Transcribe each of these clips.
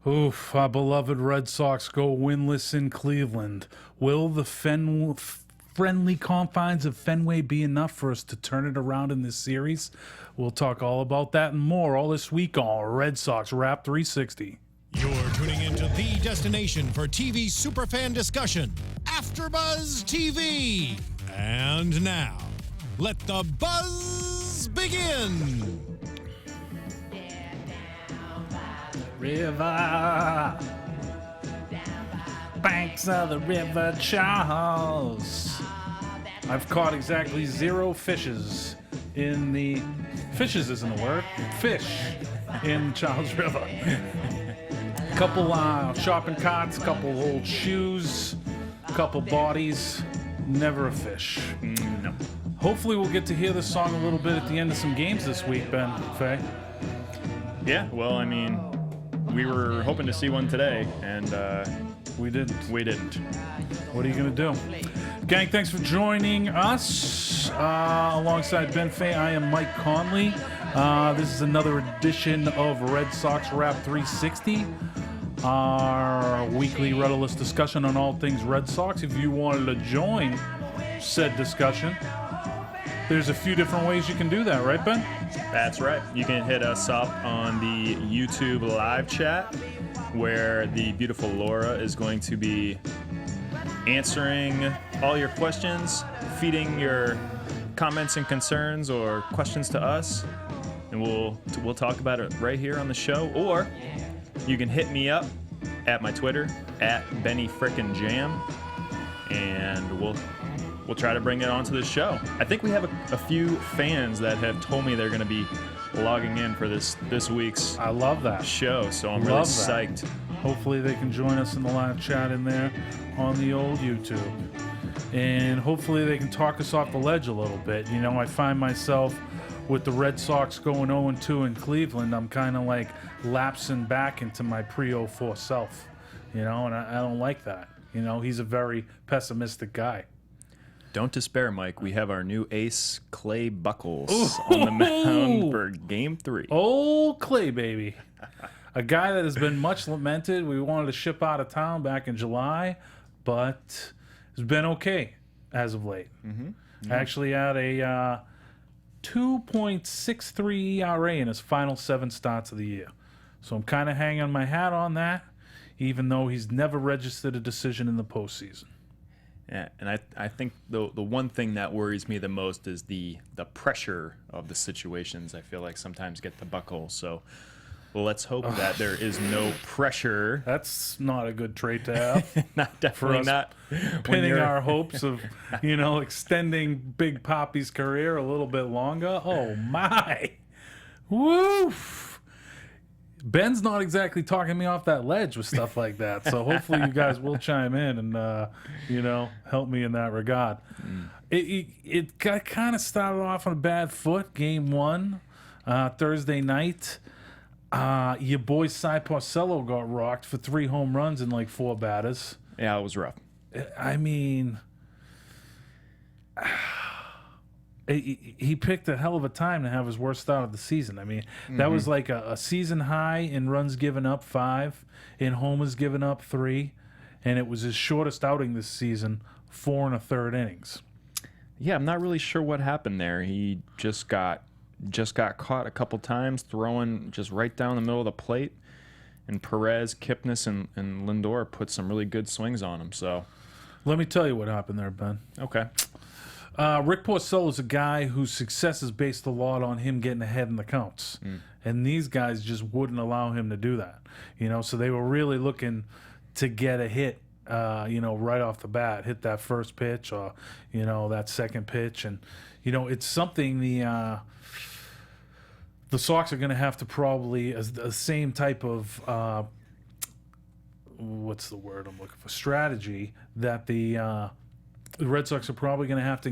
Oof, our beloved Red Sox go winless in Cleveland. Will the friendly confines of Fenway be enough for us to turn it around in this series? We'll talk all about that and more all this week on Red Sox Wrap 360. You're tuning into the destination for TV superfan discussion, AfterBuzz TV. And now, let the buzz begin. River, banks of the River Charles. I've caught exactly 0 fishes in the... Fishes isn't a word. Fish in the Charles River. Couple shopping carts, couple old shoes, couple bodies. Never a fish. No. Hopefully we'll get to hear this song a little bit at the end of some games this week, Ben. Faye? Yeah, well, I mean, we were hoping to see one today, and We didn't. What are you going to do? Gang, thanks for joining us. Alongside Ben Fay, I am Mike Conley. This is another edition of Red Sox Wrap 360, our weekly rudderless discussion on all things Red Sox. If you wanted to join said discussion, there's a few different ways you can do that, right, Ben? That's right. You can hit us up on the YouTube live chat, where the beautiful Laura is going to be answering all your questions, feeding your comments and concerns or questions to us, and we'll talk about it right here on the show. Or you can hit me up at my Twitter at BennyFrickinJam, and we'll try to bring it onto the show. I think we have a few fans that have told me they're going to be logging in for this week's I love that show, so I'm really psyched. Hopefully they can join us in the live chat in there on the old YouTube. And hopefully they can talk us off the ledge a little bit. You know, I find myself with the Red Sox going 0-2 in Cleveland, I'm kind of like lapsing back into my pre-04 self, you know, and I don't like that. You know, he's a very pessimistic guy. Don't despair, Mike. We have our new ace, Clay Buckles, on the mound for Game 3. Old Clay, baby. A guy that has been much lamented. We wanted to ship out of town back in July, but it's been okay as of late. Actually had a 2.63 ERA in his final 7 starts of the year. So I'm kind of hanging my hat on that, even though he's never registered a decision in the postseason. Yeah, and I think the one thing that worries me the most is the pressure of the situations. I feel like sometimes get the buckle. So let's hope that there is no pressure. That's not a good trait to have. Definitely not. Pinning our hopes of, you know, extending Big Poppy's career a little bit longer. Oh, my. Woof. Ben's not exactly talking me off that ledge with stuff like that. So hopefully you guys will chime in and, you know, help me in that regard. It got kind of started off on a bad foot. Game 1, Thursday night. Your boy Cy Porcello got rocked for 3 home runs in like 4 batters. Yeah, it was rough. I mean, he picked a hell of a time to have his worst start of the season. I mean, that was like a season high in runs given up 5, in homers given up 3, and it was his shortest outing this season, 4 1/3 innings. Yeah, I'm not really sure what happened there. He just got caught a couple times throwing just right down the middle of the plate, and Perez, Kipnis, and Lindor put some really good swings on him. So let me tell you what happened there, Ben. Okay. Rick Porcello is a guy whose success is based a lot on him getting ahead in the counts. And these guys just wouldn't allow him to do that. You know, so they were really looking to get a hit, you know, right off the bat, hit that first pitch or, you know, that second pitch. And, you know, it's something the Sox are going to have to probably, as the same type of, what's the word I'm looking for, strategy that the Red Sox are probably going to have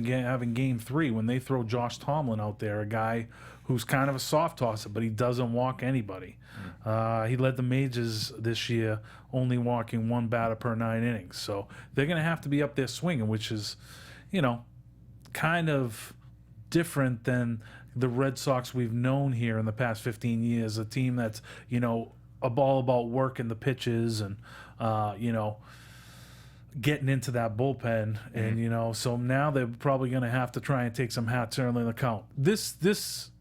in Game 3 when they throw Josh Tomlin out there, a guy who's kind of a soft tosser, but he doesn't walk anybody. He led the majors this year, only walking 1 batter per 9 innings. So they're going to have to be up there swinging, which is, you know, kind of different than the Red Sox we've known here in the past 15 years, a team that's, you know, all about working the pitches and getting into that bullpen, and so now they're probably going to have to try and take some hats early in the count. This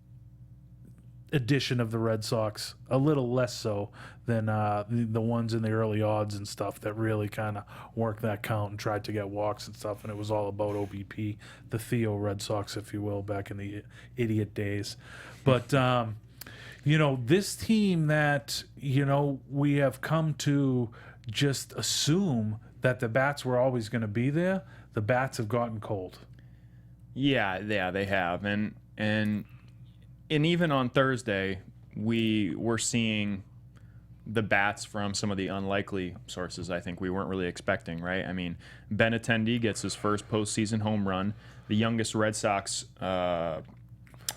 edition of the Red Sox, a little less so than the ones in the early odds and stuff that really kind of worked that count and tried to get walks and stuff, and it was all about OBP, the Theo Red Sox, if you will, back in the idiot days. But this team that we have come to just assume that the bats were always going to be there, the bats have gotten cold. Yeah, they have, and even on Thursday, we were seeing the bats from some of the unlikely sources I think we weren't really expecting, right? I mean, Benintendi gets his first postseason home run, the youngest Red Sox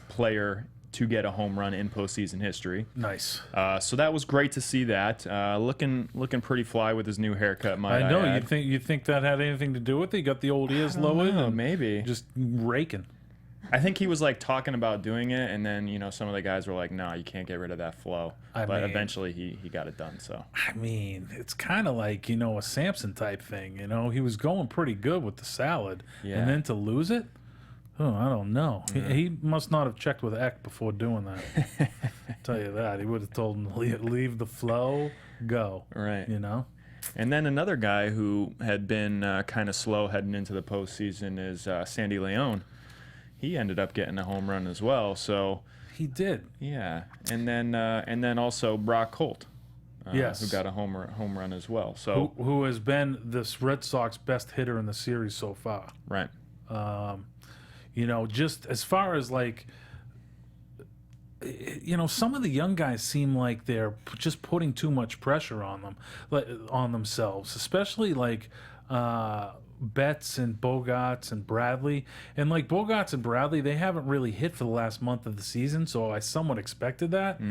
player to get a home run in postseason history. Nice. So that was great to see that. Looking pretty fly with his new haircut, might I know. add. You think that had anything to do with it? You got the old ears lowered? And maybe. Just raking. I think he was like talking about doing it, and then some of the guys were like, "No, you can't get rid of that flow." But eventually, he got it done. So I mean, it's kind of like a Samson type thing. He was going pretty good with the salad, and then to lose it, I don't know. Yeah. He must not have checked with Eck before doing that. Tell you that, he would have told him to leave the flow, go. Right. And then another guy who had been kind of slow heading into the postseason is Sandy Leon. He ended up getting a home run as well. So he did. Yeah, and then also Brock Holt, yes, who got a home run as well. So who has been this Red Sox best hitter in the series so far. Right. Just as far as like, some of the young guys seem like they're just putting too much pressure on them, on themselves, especially like Betts and Bogarts and Bradley. And like Bogarts and Bradley, they haven't really hit for the last month of the season, so I somewhat expected that.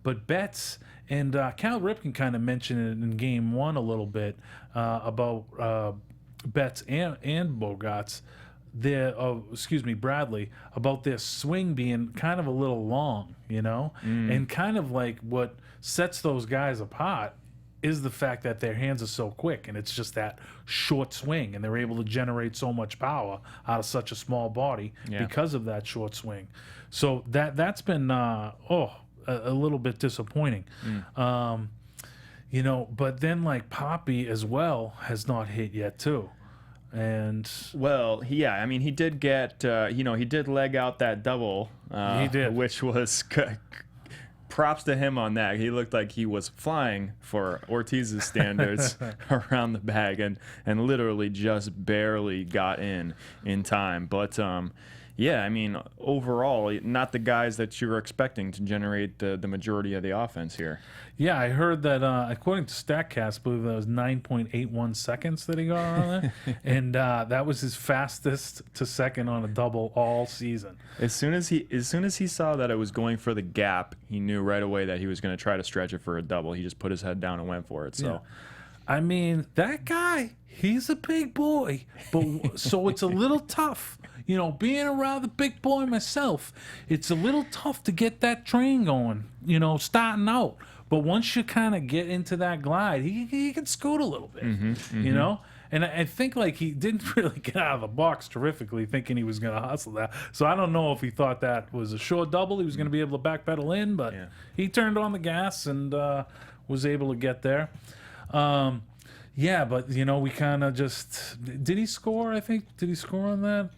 But Betts and Cal Ripken kind of mentioned it in game one a little bit about Betts and Bogarts. Bradley, about their swing being kind of a little long, and kind of like what sets those guys apart is the fact that their hands are so quick, and it's just that short swing, and they're able to generate so much power out of such a small body because of that short swing. So that's been a little bit disappointing. But then like Poppy as well has not hit yet too. And he did get he did leg out that double. He did, which was props to him on that. He looked like he was flying for Ortiz's standards around the bag, and literally just barely got in time. But overall, not the guys that you were expecting to generate the majority of the offense here. Yeah, I heard that according to StatCast, I believe that was 9.81 seconds that he got on it, and that was his fastest to second on a double all season. As soon as he saw that it was going for the gap, he knew right away that he was going to try to stretch it for a double. He just put his head down and went for it. So. Yeah. I mean, that guy, he's a big boy, but so it's a little tough. Being around the big boy myself, it's a little tough to get that train going, starting out. But once you kind of get into that glide, he can scoot a little bit, And I think like he didn't really get out of the box terrifically, thinking he was going to hustle that. So I don't know if he thought that was a short double. He was going to be able to backpedal in, but he turned on the gas and was able to get there. But we kind of just did he score? I think did he score on that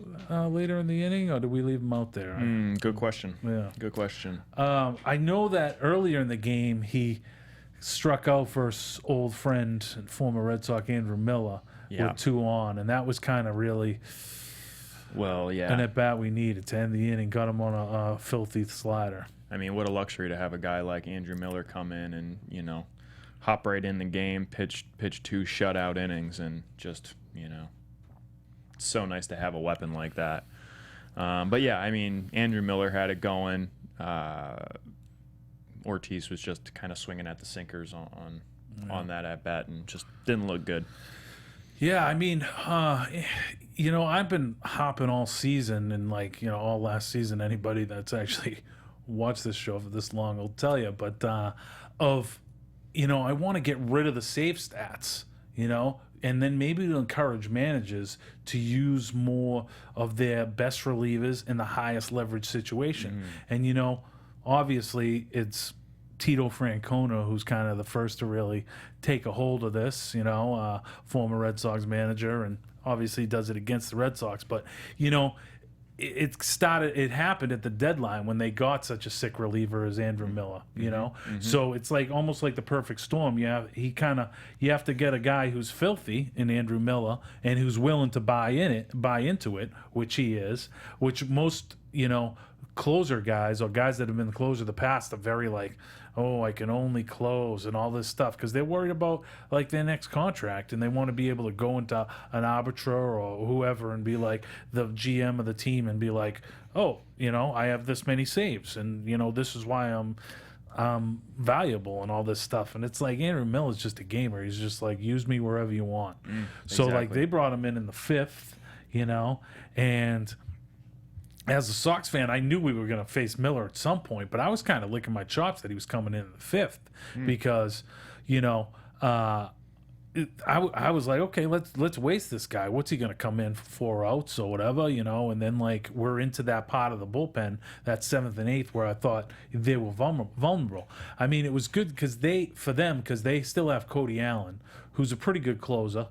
later in the inning, or did we leave him out there? Good question. Yeah, good question. I know that earlier in the game he struck out for his old friend and former Red Sox Andrew Miller with 2 on, and that was kind of really an at bat we needed to end the inning. Got him on a filthy slider. I mean, what a luxury to have a guy like Andrew Miller come in and hop right in the game, pitch 2 shutout innings, and just, it's so nice to have a weapon like that. Andrew Miller had it going. Ortiz was just kind of swinging at the sinkers on that at bat and just didn't look good. Yeah, I've been hopping all season and all last season. Anybody that's actually watched this show for this long will tell you, but of I want to get rid of the save stats, and then maybe to encourage managers to use more of their best relievers in the highest leverage situation. And, obviously it's Tito Francona who's kind of the first to really take a hold of this, former Red Sox manager, and obviously does it against the Red Sox. But, it happened at the deadline when they got such a sick reliever as Andrew Miller, so it's like almost like the perfect storm. You have to get a guy who's filthy in Andrew Miller and who's willing to buy into it, which he is, which most closer guys or guys that have been the closer of the past are very like, oh, I can only close and all this stuff, because they're worried about like their next contract, and they want to be able to go into an arbiter or whoever and be like the GM of the team and be like, oh, I have this many saves, and this is why I'm valuable and all this stuff. And it's like Andrew Miller's just a gamer. He's just like, use me wherever you want. So like they brought him in the fifth, and as a Sox fan, I knew we were going to face Miller at some point, but I was kind of licking my chops that he was coming in the fifth because, I was like, okay, let's waste this guy. What's he going to come in for 4 outs or whatever, and then like we're into that part of the bullpen, that 7th and 8th, where I thought they were vulnerable. I mean, it was good because they still have Cody Allen, who's a pretty good closer,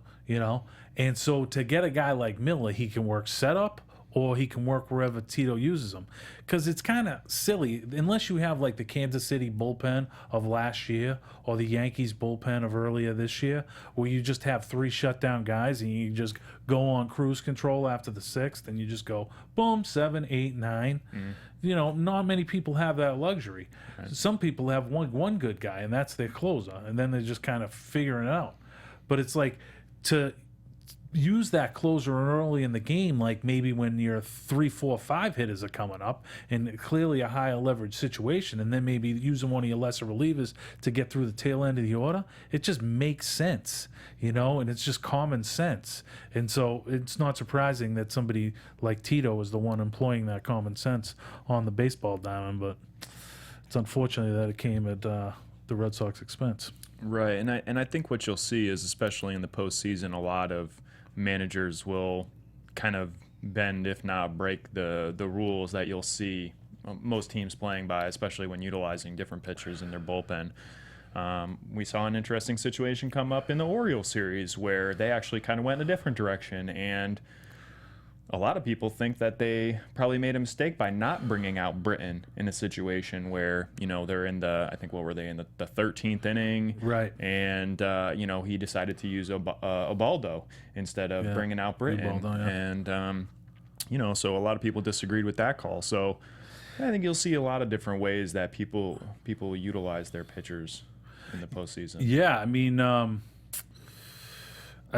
and so to get a guy like Miller, he can work setup, or he can work wherever Tito uses him. Because it's kind of silly, unless you have like the Kansas City bullpen of last year or the Yankees bullpen of earlier this year, where you just have 3 shutdown guys and you just go on cruise control after the 6th and you just go, boom, 7, 8, 9. Not many people have that luxury. Right. Some people have one good guy, and that's their closer, and then they're just kind of figuring it out. But it's like to use that closer early in the game, like maybe when your 3, 4, 5 hitters are coming up and clearly a higher leverage situation, and then maybe using one of your lesser relievers to get through the tail end of the order, it just makes sense, and it's just common sense. And so it's not surprising that somebody like Tito is the one employing that common sense on the baseball diamond, but it's unfortunate that it came at the Red Sox expense. Right, and I think what you'll see is, especially in the postseason, a lot of managers will kind of bend, if not break, the rules that you'll see most teams playing by, especially when utilizing different pitchers in their bullpen. We saw an interesting situation come up in the Orioles series where they actually kind of went in a different direction, and a lot of people think that they probably made a mistake by not bringing out Britton in a situation where, they're in the, I think, what were they, in the 13th inning? Right. And, he decided to use Ubaldo instead of bringing out Britton. Ubaldo, yeah. And, so a lot of people disagreed with that call. So I think you'll see a lot of different ways that people utilize their pitchers in the postseason. Yeah, I mean, I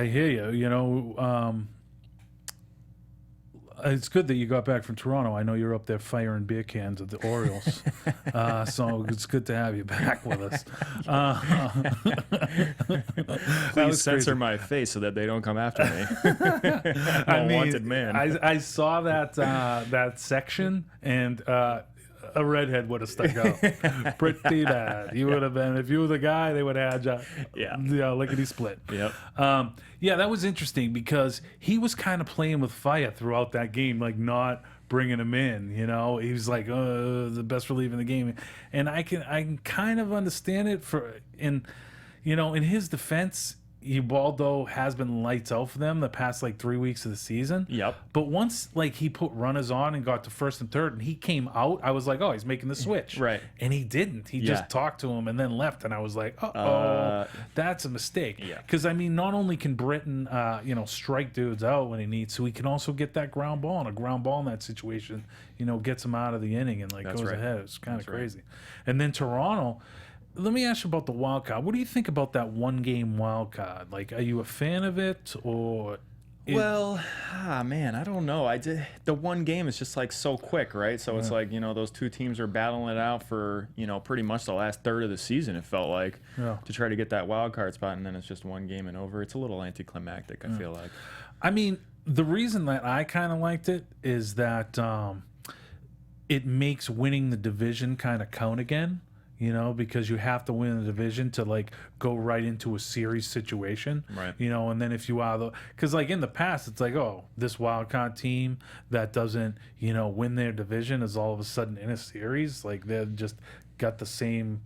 hear you, it's good that you got back from Toronto. I know you're up there firing beer cans at the Orioles. So it's good to have you back with us. Please censor my face so that they don't come after me. I'm a wanted man. I saw that section, and a redhead would have stuck out pretty bad. You would have been, if you were the guy, they would have had you, lickety split. Yep. That was interesting because he was kind of playing with fire throughout that game, like not bringing him in. He was like, the best reliever in the game, and I can kind of understand it in his defense. Ubaldo has been lights out for them the past 3 weeks of the season. Yep. But once he put runners on and got to first and third and he came out, I was like, oh, he's making the switch. Right. And he didn't. He just talked to him and then left, and I was like, that's a mistake. Yeah. Because not only can Britton strike dudes out when he needs to, he can also get that ground ball, and a ground ball in that situation, gets him out of the inning and goes ahead. It's kind of crazy. Right. And then Toronto. Let me ask you about the wild card. What do you think about that 1-game wild card? Are you a fan of it, or? Well, man, I don't know. The 1 game is just so quick, right? So it's those 2 teams are battling it out for pretty much the last third of the season. It felt like to try to get that wild card spot, and then it's just 1 game and over. It's a little anticlimactic. I feel like. I mean, the reason that I kind of liked it is that it makes winning the division kind of count again. because you have to win the division to like go right into a series situation, Right. And then if you are because like in the past it's like, oh, this wild card team that doesn't win their division is all of a sudden in a series, like they've just got the same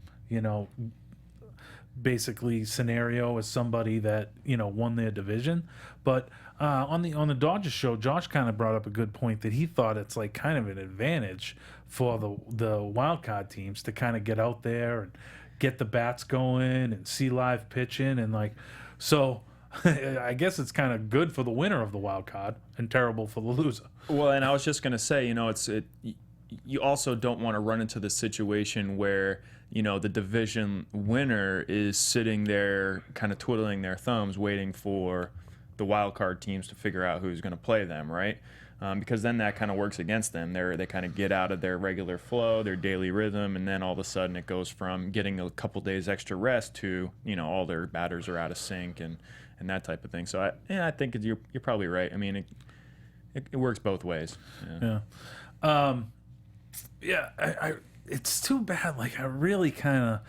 basically scenario as somebody that won their division. But on the Dodgers show, Josh kind of brought up a good point that he thought it's like kind of an advantage for the wild card teams to kind of get out there and get the bats going and see live pitching and like so. I guess it's kind of good for the winner of the wild card and terrible for the loser. Well, and I was just gonna say, you also don't want to run into the situation where the division winner is sitting there kind of twiddling their thumbs waiting for the wild card teams to figure out who's going to play them, right? Because then that kind of works against them. They kind of get out of their regular flow, their daily rhythm, and then all of a sudden it goes from getting a couple days extra rest to all their batters are out of sync and that type of thing. So I think you're probably right. I mean, it works both ways. Yeah. It's too bad. Like I really kind of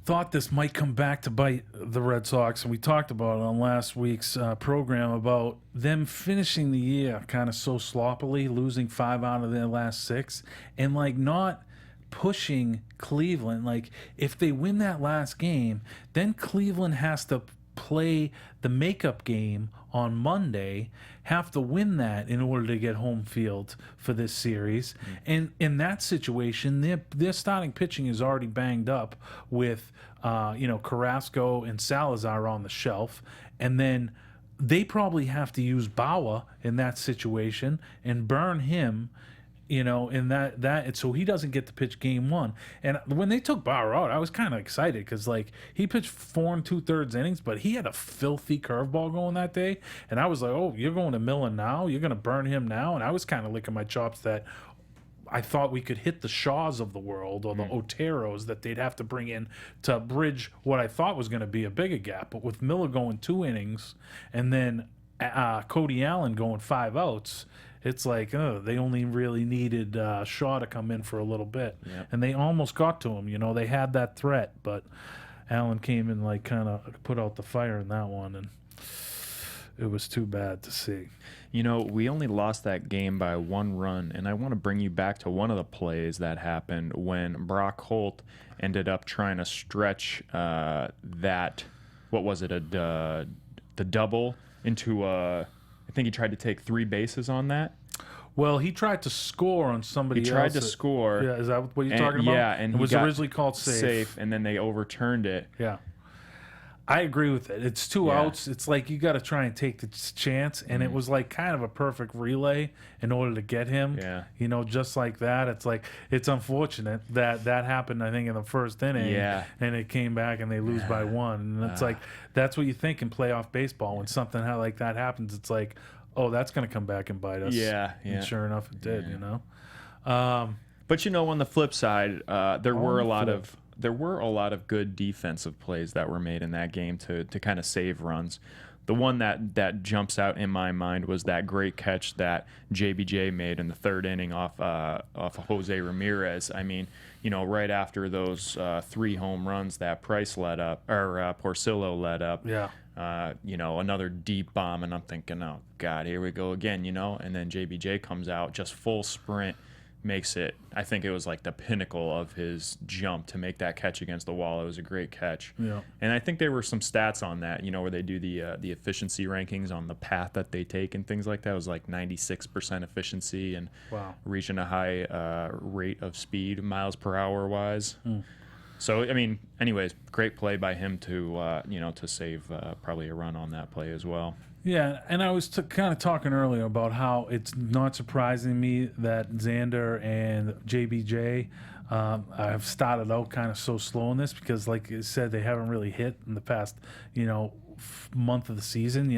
thought this might come back to bite the Red Sox, and we talked about it on last week's program about them finishing the year kind of so sloppily, losing 5 out of their last 6, and like not pushing Cleveland. Like if they win that last game, then Cleveland has to play the makeup game on Monday, have to win that in order to get home field for this series. And in that situation, their starting pitching is already banged up with Carrasco and Salazar on the shelf, and then they probably have to use Bauer in that situation and burn him in that so he doesn't get to pitch game 1. And when they took Bauer out, I was kind of excited because like he pitched 4 2/3 innings, but he had a filthy curveball going that day, and I was like, oh, you're going to Millen now, you're going to burn him now. And I was kind of licking my chops that I thought we could hit the Shaws of the world or the Oteros that they'd have to bring in to bridge what I thought was going to be a bigger gap. But with Miller going 2 innings and then Cody Allen going 5 outs, it's like, they only really needed Shaw to come in for a little bit. Yep. And they almost got to him. They had that threat, but Allen came and like kind of put out the fire in that one, and it was too bad to see. We only lost that game by 1 run, and I want to bring you back to one of the plays that happened when Brock Holt ended up trying to stretch that, what was it, the double into a... I think he tried to take 3 bases on that. Well, he tried to score on somebody else. He tried to score. Yeah, is that what you're talking about? Yeah, and it was originally called safe. And then they overturned it. Yeah. I agree with it. It's 2 outs. It's like you got to try and take the chance, and it was like kind of a perfect relay in order to get him. Yeah. Just like that. It's like it's unfortunate that happened, I think, in the first inning. Yeah. And it came back and they lose by 1. And it's like that's what you think in playoff baseball when something like that happens. It's like, oh, that's going to come back and bite us. Yeah. And sure enough, it did. But on the flip side, there were a lot of good defensive plays that were made in that game to kind of save runs. The one that jumps out in my mind was that great catch that JBJ made in the 3rd inning off of Jose Ramirez. I mean, right after those 3 home runs that Price led up, or Porcillo led up. Yeah. Another deep bomb, and I'm thinking, oh God, here we go again. And then JBJ comes out, just full sprint, makes it. I think it was like the pinnacle of his jump to make that catch against the wall. It was a great catch. Yeah. And I think there were some stats on that, where they do the efficiency rankings on the path that they take and things like that. It was like 96% efficiency and reaching a high rate of speed, miles per hour wise. So, I mean, anyways, great play by him to save probably a run on that play as well. Yeah, and I was kind of talking earlier about how it's not surprising me that Xander and JBJ have started out kind of so slow in this because, like I said, they haven't really hit in the past, month of the season.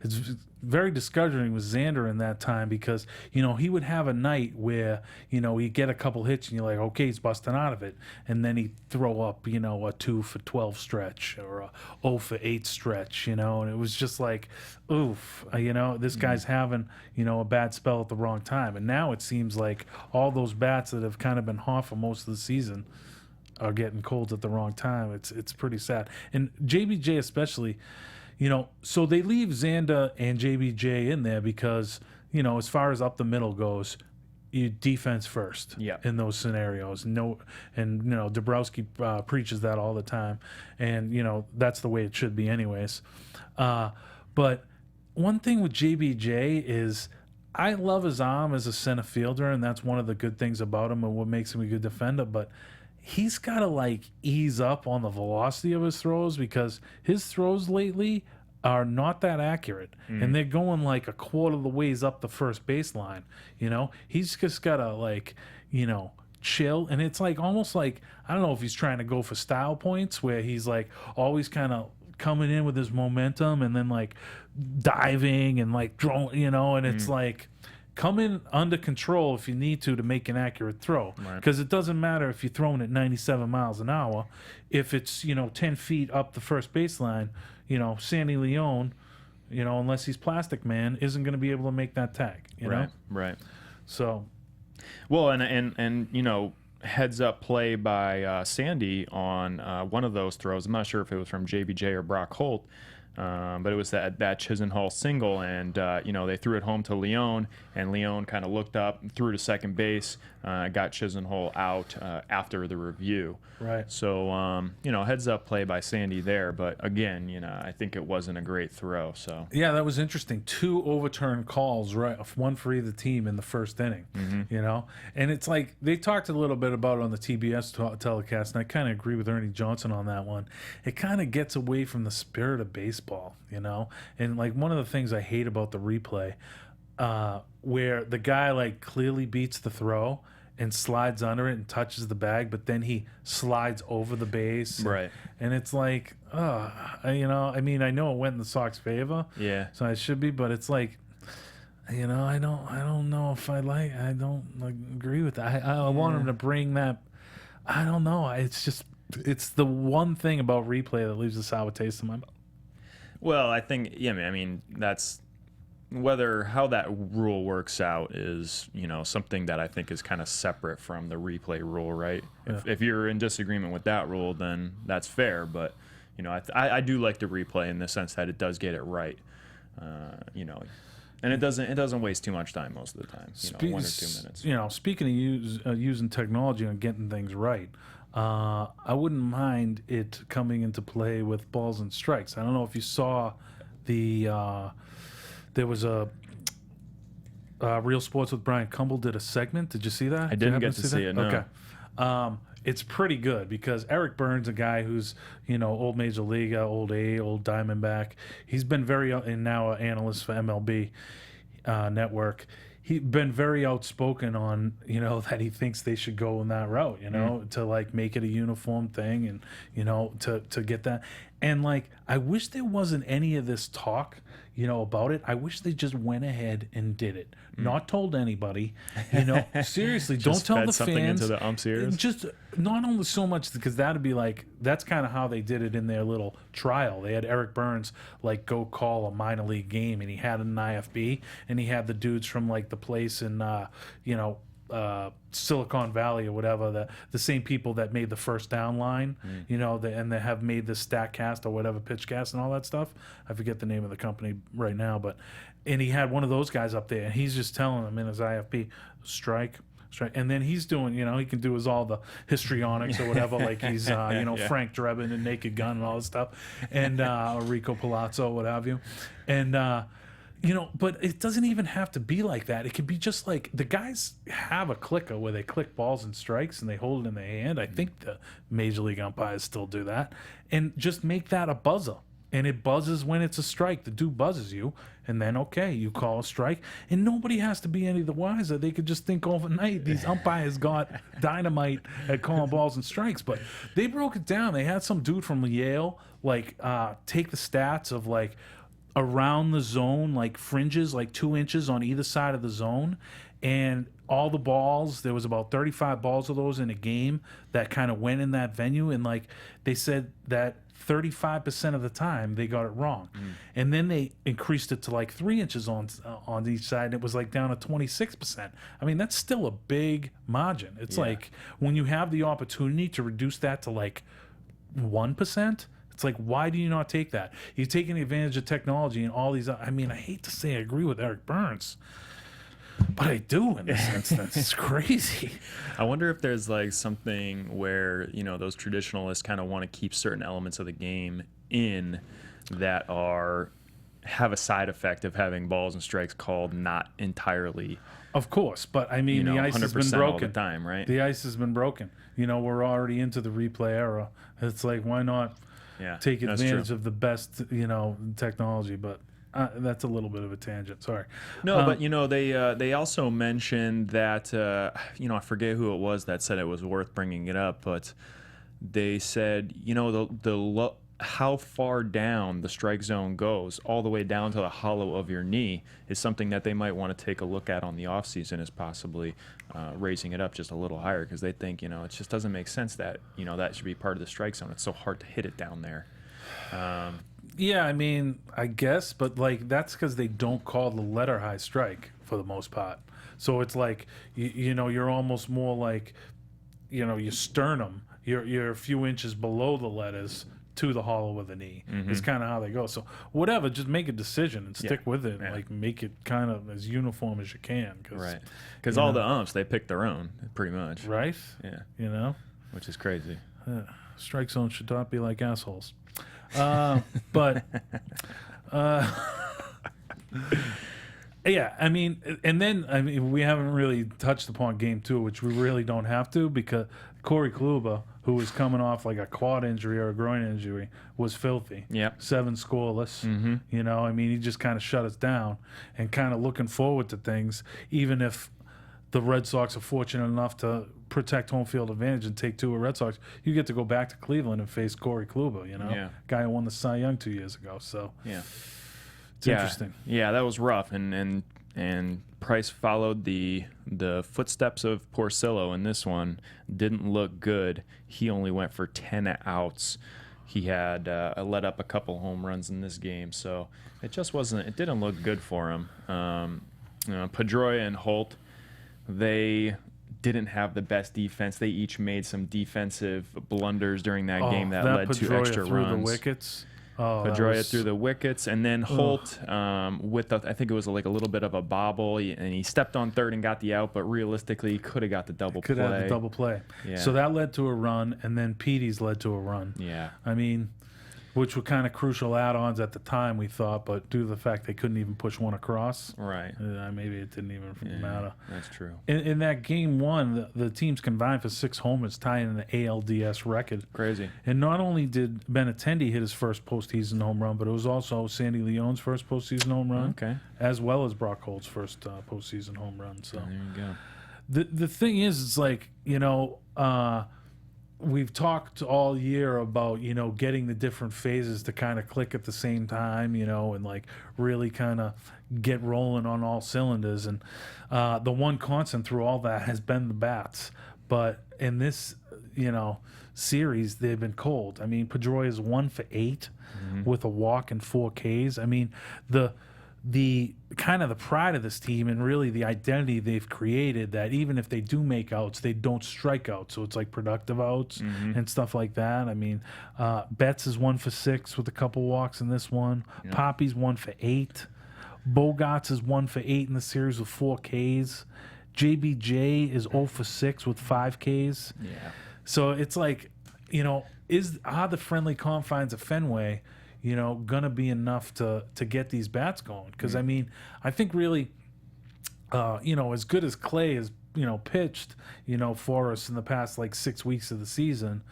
It's very discouraging with Xander in that time because, he would have a night where, he'd get a couple hits and you're like, okay, he's busting out of it. And then he'd throw up, a 2 for 12 stretch or a 0 for 8 stretch, and it was just like, oof, this guy's having, a bad spell at the wrong time. And now it seems like all those bats that have kind of been hot for most of the season are getting colds at the wrong time. It's pretty sad. And JBJ especially, you know, so they leave Xander and JBJ in there because, you know, as far as up the middle goes, you defense first in those scenarios. No, and you know, Dabrowski preaches that all the time, and you know that's the way it should be, anyways. But one thing with JBJ is I love his arm as a center fielder, and that's one of the good things about him and what makes him a good defender. But he's got to like ease up on the velocity of his throws because his throws lately are not that accurate, and they're going like a quarter of the ways up the first baseline. You know, he's just gotta like, you know, chill. And it's like almost like, I don't know if he's trying to go for style points where he's like always kind of coming in with his momentum and then like diving and like throwing, you know, and it's like come in under control if you need to make an accurate throw, because it doesn't matter if you're throwing at 97 miles an hour if it's, you know, 10 feet up the first baseline. You know, Sandy Leone, you know, unless he's Plastic Man, isn't going to be able to make that tag. You know? Right. So, well, and you know, heads up play by Sandy on one of those throws. I'm not sure if it was from JBJ or Brock Holt, but it was that Chisenhall single, and you know, they threw it home to Leone, and Leone kind of looked up, threw to second base, got Chisenhall out after the review. Right. So you know, heads up play by Sandy there, but again, you know, I think it wasn't a great throw. So yeah, that was interesting. 2 overturned calls, right? One for either team in the first inning. You know, and it's like they talked a little bit about it on the TBS telecast, and I kind of agree with Ernie Johnson on that one. It kind of gets away from the spirit of baseball, you know. And like one of the things I hate about the replay, where the guy like clearly beats the throw and slides under it and touches the bag, but then he slides over the base. Right. And it's like, you know, I mean, I know it went in the Sox favor. Yeah. So I should be, but it's like, you know, I don't know if I don't agree with that. I want him to bring that. I don't know. It's just, it's the one thing about replay that leaves a sour taste in my mouth. Well, I think, yeah, I mean, that's how that rule works out is, you know, something that I think is kind of separate from the replay rule, right? Yeah. If you're in disagreement with that rule, then that's fair. But, you know, I do like the replay in the sense that it does get it right, you know, and it doesn't waste too much time most of the time, you know, 1 or 2 minutes. You know, speaking of using technology and getting things right, I wouldn't mind it coming into play with balls and strikes. I don't know if you saw there was a Real Sports with Brian Cumble did a segment. Did you see that? I didn't get to see it, no. Okay. It's pretty good because Eric Burns, a guy who's, you know, old Major League, old Diamondback. He's been very, and now an analyst for MLB Network. He's been very outspoken on, you know, that he thinks they should go in that route, you know, to like make it a uniform thing and, you know, to get that. And like, I wish there wasn't any of this talk, you know, about it. I wish they just went ahead and did it. Not told anybody, you know, seriously, don't tell the something fans. into the ump's ears. Just not only so much because that'd be like, that's kind of how they did it in their little trial. They had Eric Burns like go call a minor league game, and he had an IFB, and he had the dudes from like the place in, you know, Silicon Valley or whatever, the same people that made the first down line, you know, and they have made the StatCast or whatever, PitchCast and all that stuff. I forget the name of the company right now, and he had one of those guys up there, and he's just telling them in his IFP, strike. And then he's doing, you know, he can do all the histrionics or whatever, like he's, you know, Frank Drebin and Naked Gun and all this stuff, and Rico Palazzo, what have you, and you know, but it doesn't even have to be like that. It could be just like the guys have a clicker where they click balls and strikes and they hold it in their hand. I think the Major League umpires still do that. And just make that a buzzer. And it buzzes when it's a strike. The dude buzzes you, and then, okay, you call a strike. And nobody has to be any the wiser. They could just think overnight these umpires got dynamite at calling balls and strikes. But they broke it down. They had some dude from Yale, like, take the stats of, like, around the zone, like fringes, like 2 inches on either side of the zone. And all the balls, there was about 35 balls of those in a game that kind of went in that venue. And like they said that 35% of the time they got it wrong. And then they increased it to like 3 inches on each side. And it was like down to 26%. I mean, that's still a big margin. It's like when you have the opportunity to reduce that to like 1%, it's like, why do you not take that? You're taking advantage of technology and all these. I mean, I hate to say I agree with Eric Burns, but I do in this instance. It's crazy. I wonder if there's like something where, you know, those traditionalists kind of want to keep certain elements of the game in that have a side effect of having balls and strikes called not entirely. Of course, but I mean, the ice has been broken all the time, right? The ice has been broken. You know, we're already into the replay era. It's like, why not take advantage of the best, you know, technology? But that's a little bit of a tangent. Sorry. No, but you know, they also mentioned that you know, I forget who it was that said it was worth bringing it up, but they said, you know, how far down the strike zone goes, all the way down to the hollow of your knee, is something that they might want to take a look at on the offseason, is possibly raising it up just a little higher, because they think, you know, it just doesn't make sense that, you know, that should be part of the strike zone. It's so hard to hit it down there. Yeah, I mean, I guess, but like that's because they don't call the letter high strike for the most part. So it's like, you know, you're almost more like, you know, your sternum, you're a few inches below the letters to the hollow of the knee. Is kind of how they go. So whatever, just make a decision and stick with it. And like make it kind of as uniform as you can. Right. Because all the umps, they pick their own, pretty much. Right? Yeah. You know? Which is crazy. Strike zones should not be like assholes. But yeah, I mean, and then we haven't really touched upon game 2, which we really don't have to, because Corey Kluber, who was coming off like a quad injury or a groin injury, was filthy. Yeah, 7 scoreless. You know, I mean, he just kind of shut us down, and kind of looking forward to things, even if the Red Sox are fortunate enough to protect home field advantage and take 2 of Red Sox, you get to go back to Cleveland and face Corey Kluber, you know, guy who won the Cy Young 2 years ago. So it's interesting. Yeah, that was rough, and Price followed the footsteps of Porcello in this one. Didn't look good. He only went for 10 outs. He had let up a couple home runs in this game, so it just wasn't. It didn't look good for him. You know, Pedroia and Holt, they didn't have the best defense. They each made some defensive blunders during that game that led to extra through runs. The wickets. Pedroia threw the wickets, and then Holt with I think it was like a little bit of a bobble, and he stepped on third and got the out, but realistically he could have got the double play. Could have the double play. Yeah. So that led to a run, and then Petey's led to a run. Yeah. I mean, which were kind of crucial add-ons at the time, we thought, but due to the fact they couldn't even push one across, right? Maybe it didn't even matter. That's true. In that game 1, the teams combined for 6 homers, tying the ALDS record. Crazy. And not only did Benintendi hit his first postseason home run, but it was also Sandy Leon's first postseason home run, as well as Brock Holt's first postseason home run. So there you go. The thing is, it's like, you know, we've talked all year about, you know, getting the different phases to kind of click at the same time, you know, and like really kind of get rolling on all cylinders. And the one constant through all that has been the bats. But in this, you know, series, they've been cold. I mean, Pedroia is 1 for 8 with a walk and 4 Ks. I mean, the kind of the pride of this team and really the identity they've created, that even if they do make outs, they don't strike out. So it's like productive outs and stuff like that. I mean, Betts is 1 for 6 with a couple walks in this one. Yeah. Poppy's 1 for 8. Bogarts is 1 for 8 in the series with 4 Ks. JBJ is 0 for 6 with 5 Ks. Yeah. So it's like, you know, are the friendly confines of Fenway, you know, gonna be enough to get these bats going? Because I mean, I think really, you know, as good as Clay has, you know, pitched, you know, for us in the past like 6 weeks of the season,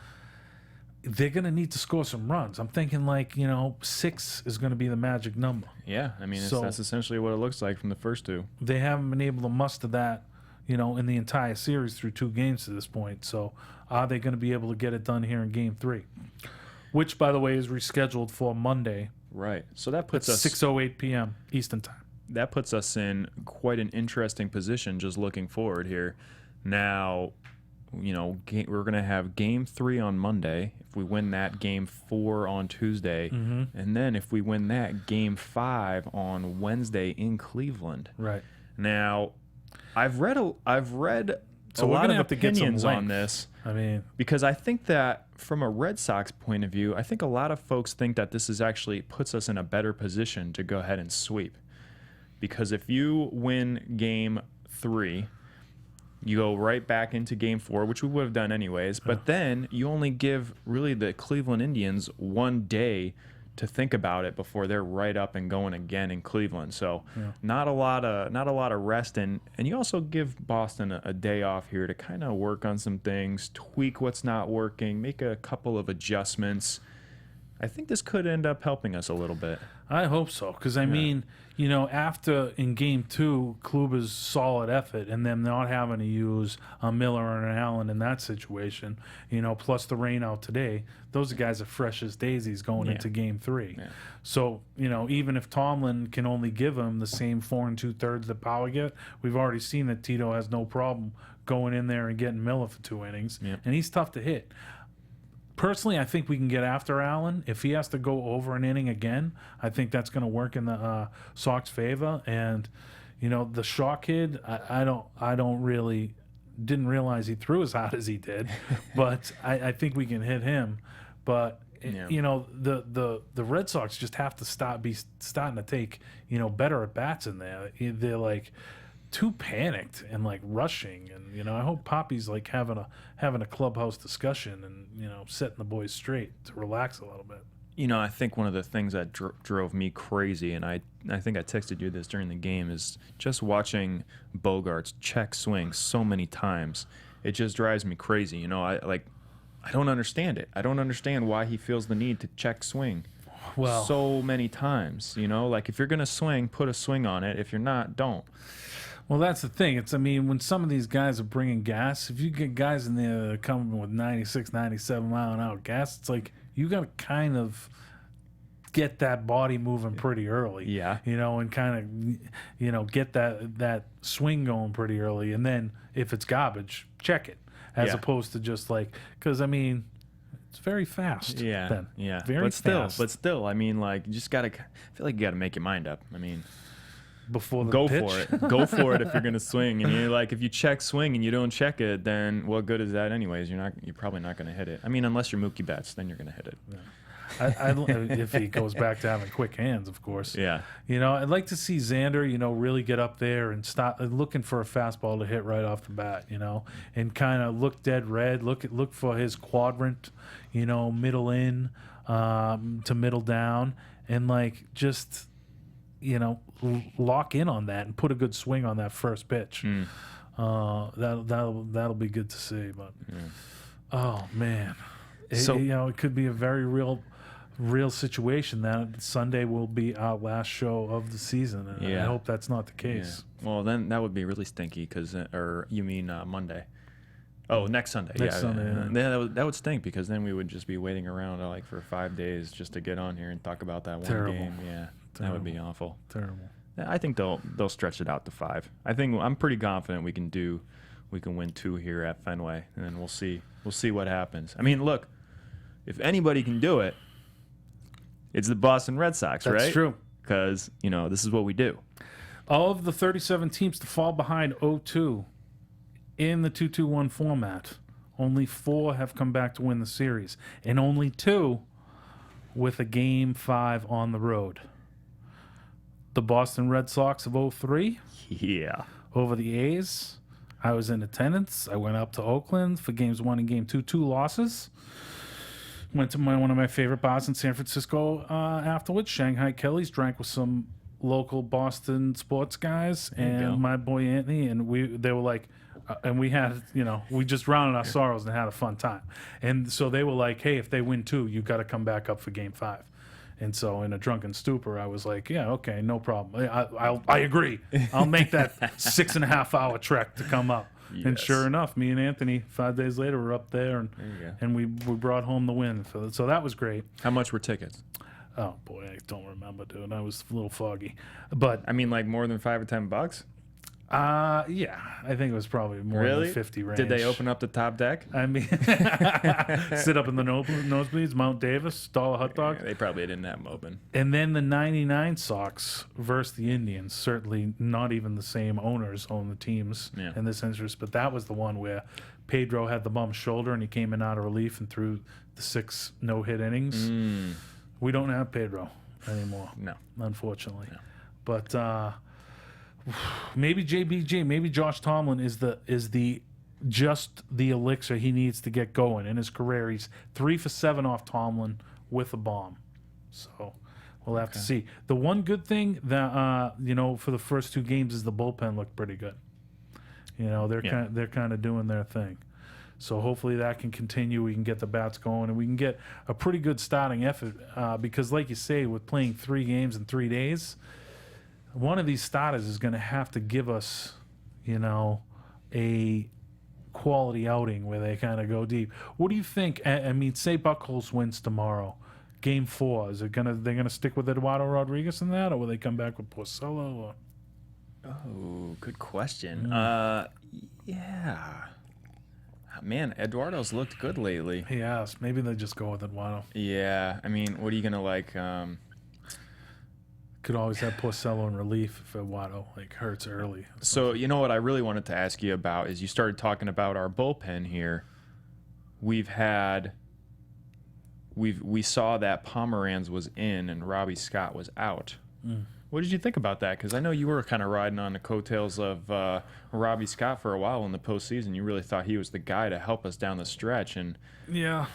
they're gonna need to score some runs. I'm thinking like, you know, 6 is gonna be the magic number. Yeah, I mean, that's essentially what it looks like from the first 2. They haven't been able to muster that, you know, in the entire series through 2 games to this point. So are they going to be able to get it done here in Game 3? Which, by the way, is rescheduled for Monday Right. So that puts us 6:08 p.m. Eastern time. That puts us in quite an interesting position just looking forward here. Now, we're going to have Game 3 on Monday. If we win that, Game 4 on Tuesday. And then if we win that, Game 5 on Wednesday in Cleveland. Right. Now, I've read So a we're lot gonna of have to get some opinions on length. this. I mean, Because I think that from a Red Sox point of view, I think a lot of folks think that this is actually puts us in a better position to go ahead and sweep. Because if you win Game 3, you go right back into Game 4, which we would have done anyways. But then you only give really the Cleveland Indians 1 day to think about it before they're right up and going again in Cleveland. So not a lot of rest, and you also give Boston a day off here to kind of work on some things, tweak what's not working, make a couple of adjustments. I think this could end up helping us a little bit. I hope so, because I mean, after in Game 2, Kluber's solid effort, and them not having to use a Miller and an Allen in that situation, plus the rain out today, those guys are fresh as daisies going into Game 3. Yeah. So, even if Tomlin can only give him the same 4 2/3 that Power get, we've already seen that Tito has no problem going in there and getting Miller for 2 innings, and he's tough to hit. Personally, I think we can get after Allen. If he has to go over an inning again, I think that's going to work in the Sox favor. And the Shaw kid, I didn't realize he threw as hard as he did, but I think we can hit him. But the Red Sox just have to starting to take better at bats in there. They're like too panicked and like rushing, and I hope Poppy's like having a clubhouse discussion and setting the boys straight to relax a little bit. I think one of the things that drove me crazy, and I think I texted you this during the game, is just watching Bogarts check swing so many times. It just drives me crazy. I don't understand it. I don't understand why he feels the need to check swing so many times. If you're gonna swing, put a swing on it. If you're not, don't. Well, that's the thing. When some of these guys are bringing gas, if you get guys in there that are coming with 96, 97 mile an hour gas, it's like you got to kind of get that body moving pretty early. Yeah. And kind of, get that swing going pretty early. And then if it's garbage, check it. As opposed to just because, it's very fast. Yeah. Then. Yeah. Very fast. But still, you just got to, I feel like you got to make your mind up. Before the go pitch. for it. Go for it if you're gonna swing. And you're like, if you check swing and you don't check it, then what good is that anyways? You're probably not gonna hit it. Unless you're Mookie Betts, then you're gonna hit it. Yeah. If he goes back to having quick hands, of course. Yeah. I'd like to see Xander, really get up there and stop looking for a fastball to hit right off the bat, and kind of look dead red. Look for his quadrant, middle in to middle down, and just. Lock in on that and put a good swing on that first pitch. That'll be good to see. But oh man, it could be a very real situation that Sunday will be our last show of the season, and I hope that's not the case. Yeah. Well, then that would be really stinky or you mean Monday? Oh, next Sunday. Sunday. Yeah, that would stink because then we would just be waiting around for 5 days just to get on here and talk about that one game. Yeah. That would be awful. Terrible. I think they'll stretch it out to 5. I'm pretty confident we can win 2 here at Fenway, and then we'll see what happens. Look, if anybody can do it, it's the Boston Red Sox, right? That's true. Because this is what we do. Of the 37 teams to fall behind 0-2 in the 2-2-1 format, only 4 have come back to win the series, and only 2 with a Game 5 on the road. The Boston Red Sox of 0-3 over the A's. I was in attendance. I went up to Oakland for Games 1 and Game 2, 2 losses. Went to one of my favorite bars in San Francisco afterwards, Shanghai Kelly's, drank with some local Boston sports guys and my boy Anthony, and they were like, and we had, we just rounded our sorrows and had a fun time. And so they were like, hey, if they win 2, you got to come back up for Game 5. And so in a drunken stupor, I was like, yeah, okay, no problem. I agree. I'll make that 6.5-hour trek to come up. Yes. And sure enough, me and Anthony, 5 days later, were up there, and we brought home the win. So that was great. How much were tickets? Oh boy, I don't remember, dude. I was a little foggy, but I mean, like more than $5 or $10. yeah, I think it was probably more than Really? the 50 range. Did they open up the top deck? I mean, sit up in the nosebleeds, Mount Davis, $1 hot dog. Yeah, they probably didn't have them open. And then the 99 Sox versus the Indians. Certainly not even the same owners own the teams in this instance, but that was the one where Pedro had the bum shoulder and he came in out of relief and threw the 6 no-hit innings. We don't have Pedro anymore. No. Unfortunately. No. But maybe JBJ, maybe Josh Tomlin is the just the elixir he needs to get going in his career. He's 3 for 7 off Tomlin with a bomb. So we'll have to see. The one good thing that for the first 2 games is the bullpen looked pretty good. They're kind of doing their thing. So hopefully that can continue. We can get the bats going, and we can get a pretty good starting effort. Because, like you say, with playing 3 games in 3 days, one of these starters is going to have to give us, a quality outing where they kind of go deep. What do you think? I mean, say Buchholz wins tomorrow, Game 4. Is it they're gonna stick with Eduardo Rodriguez in that, or will they come back with Porcello? Or? Oh, good question. Yeah. Man, Eduardo's looked good lately. He has. Maybe they just go with Eduardo. Yeah. I mean, what are you going to like? Could always have Porcello in relief if Eduardo hurts early. So, you know what I really wanted to ask you about is you started talking about our bullpen here. We saw that Pomeranz was in and Robbie Scott was out. What did you think about that? Because I know you were kind of riding on the coattails of Robbie Scott for a while in the postseason. You really thought he was the guy to help us down the stretch. And yeah,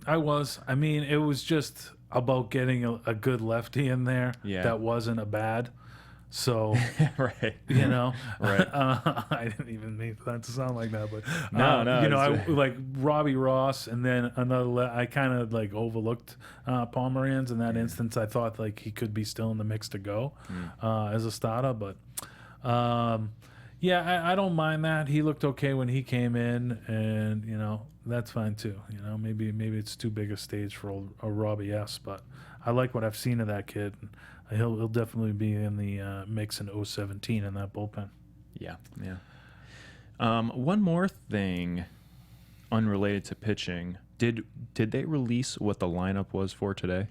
I was. I mean, it was just about getting a good lefty in there that wasn't a bad. So, right. Right. I didn't even mean that to sound like that, but no. I like Robbie Ross, and then another. I kind of overlooked Pomeranz in that instance. I thought he could be still in the mix to go as a starter, but I don't mind that. He looked okay when he came in, and that's fine too. Maybe it's too big a stage for a Robbie S, but I like what I've seen of that kid. He'll definitely be in the mix in 2017 in that bullpen. Yeah. One more thing, unrelated to pitching. Did they release what the lineup was for today?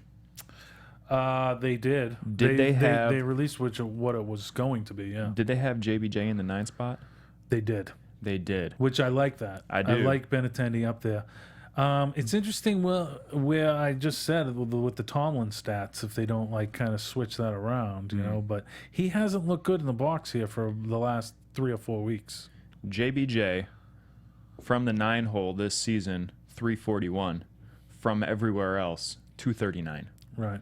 They did. They released what it was going to be? Yeah. Did they have JBJ in the 9th spot? They did. They did. Which I like that. I do. I like Benintendi up there. It's interesting where I just said with the Tomlin stats, if they don't kind of switch that around, but he hasn't looked good in the box here for the last 3 or 4 weeks. JBJ from the 9 hole this season, 341. From everywhere else, 239. Right.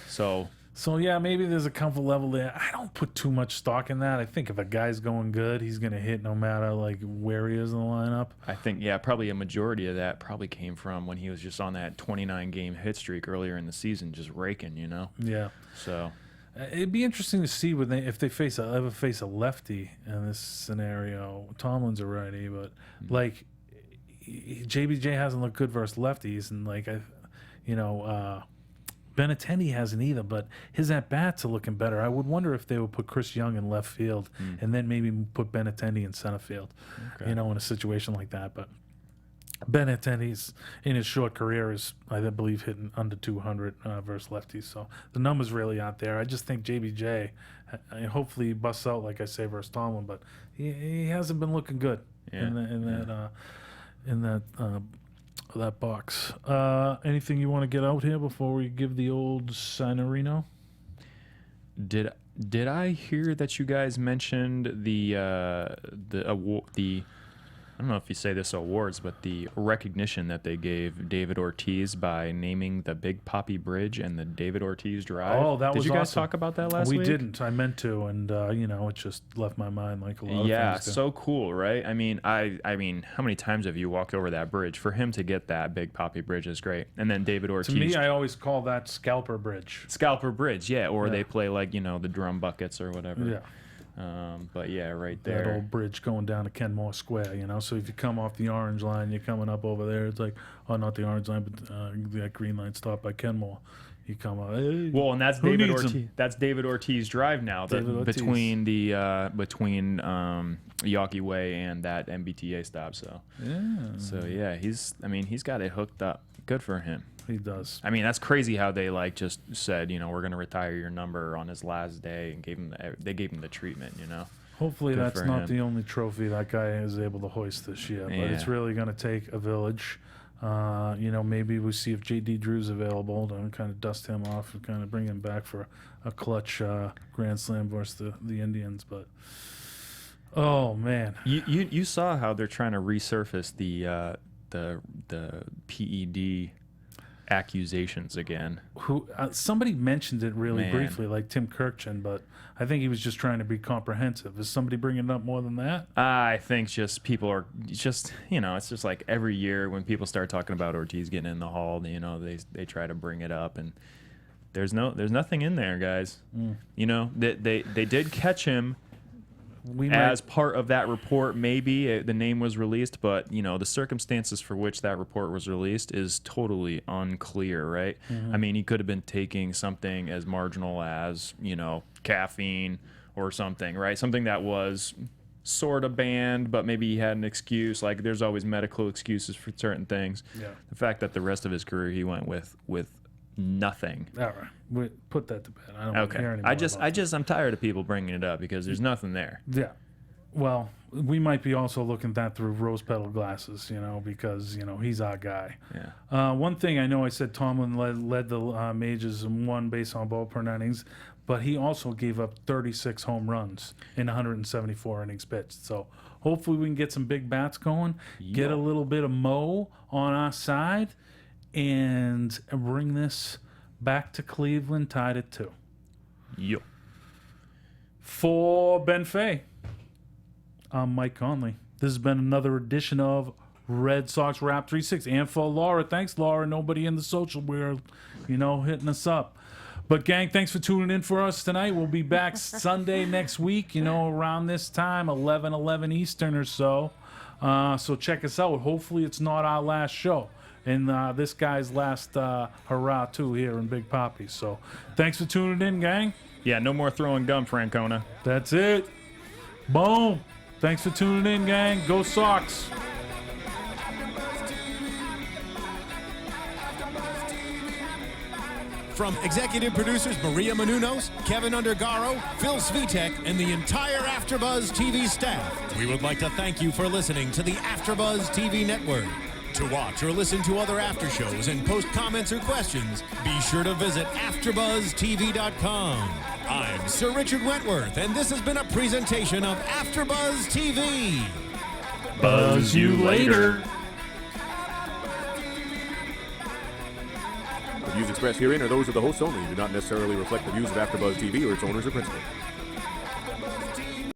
So yeah, maybe there's a comfort level there. I don't put too much stock in that. I think if a guy's going good, he's going to hit no matter where he is in the lineup. I think probably a majority of that probably came from when he was just on that 29-game hit streak earlier in the season, just raking, Yeah. So it'd be interesting to see if they ever face a lefty in this scenario. Tomlin's a righty, but JBJ hasn't looked good versus lefties, and Benintendi hasn't either, but his at-bats are looking better. I would wonder if they would put Chris Young in left field and then maybe put Benintendi in center field, in a situation like that. But Benintendi's, in his short career, is, I believe, hitting under 200 versus lefties. So the numbers really aren't there. I just think JBJ, hopefully he busts out, like I say, versus Tomlin, but he hasn't been looking good in that box. Anything you want to get out here before we give the old Signorino? Did I hear that you guys mentioned the I don't know if you say this awards, but the recognition that they gave David Ortiz by naming the Big Poppy Bridge and the David Ortiz Drive? Oh, that was awesome. Did you guys talk about that last week? We didn't. I meant to, and it just left my mind like a lot of things. Yeah, so cool, right? I mean, how many times have you walked over that bridge? For him to get that Big Poppy Bridge is great. And then David Ortiz. To me, I always call that Scalper Bridge. Scalper Bridge, yeah. Or they play the drum buckets or whatever. Yeah. But yeah, right there. That old bridge going down to Kenmore Square, So if you come off the orange line, you're coming up over there. It's not the orange line, but that green line stop by Kenmore. You come up. Hey, Well, and that's who David needs Ortiz. him? That's David Ortiz Drive now. David Ortiz. Between Yawkey Way and that MBTA stop. So yeah, he's got it hooked up. Good for him. He does. I mean, that's crazy how they just said, we're gonna retire your number on his last day and they gave him the treatment. Hopefully Good that's for not him. the only trophy that guy is able to hoist this year. But it's Yeah. really going to take a village. Maybe we see if J.D. Drew's available to kind of dust him off and kind of bring him back for a clutch Grand Slam versus the Indians. But, oh, man. You saw how they're trying to resurface the PED accusations again. Somebody mentioned it really Man. briefly, like Tim Kirkchin, but I think he was just trying to be comprehensive. Is somebody bringing it up more than that? I think just people are just it's just like every year when people start talking about Ortiz getting in the Hall, they try to bring it up, and there's nothing in there, guys. They did catch him as part of that report. Maybe the name was released, but the circumstances for which that report was released is totally unclear, right? I mean, he could have been taking something as marginal as caffeine or something, right? Something that was sort of banned, but maybe he had an excuse. Like, there's always medical excuses for certain things. Yeah. The fact that the rest of his career he went with nothing. All right. Put that to bed. I don't want to hear Okay. anymore. I'm tired of people bringing it up because there's nothing there. Yeah. Well, we might be also looking at that through rose-petal glasses, because, he's our guy. Yeah. One thing I know, I said Tomlin led the majors in one base on ball per innings, but he also gave up 36 home runs in 174 innings pitched. So hopefully we can get some big bats going, get a little bit of Mo on our side, and bring this back to Cleveland, tied at 2. Yo. For Ben Fay, I'm Mike Conley. This has been another edition of Red Sox Wrap 360. And for Laura, thanks, Laura. Nobody in the social world, hitting us up. But, gang, thanks for tuning in for us tonight. We'll be back Sunday next week, around this time, 11 Eastern or so. So check us out. Hopefully it's not our last show. And this guy's last hurrah, too, here in Big Poppy. So thanks for tuning in, gang. Yeah, no more throwing gum, Francona. That's it. Boom. Thanks for tuning in, gang. Go Sox. From executive producers Maria Menounos, Kevin Undergaro, Phil Svitek, and the entire AfterBuzz TV staff, we would like to thank you for listening to the AfterBuzz TV network. To watch or listen to other after shows and post comments or questions, be sure to visit AfterBuzzTV.com. I'm Sir Richard Wentworth, and this has been a presentation of AfterBuzz TV. Buzz you later. The views expressed herein are those of the hosts only and do not necessarily reflect the views of AfterBuzz TV or its owners or principals.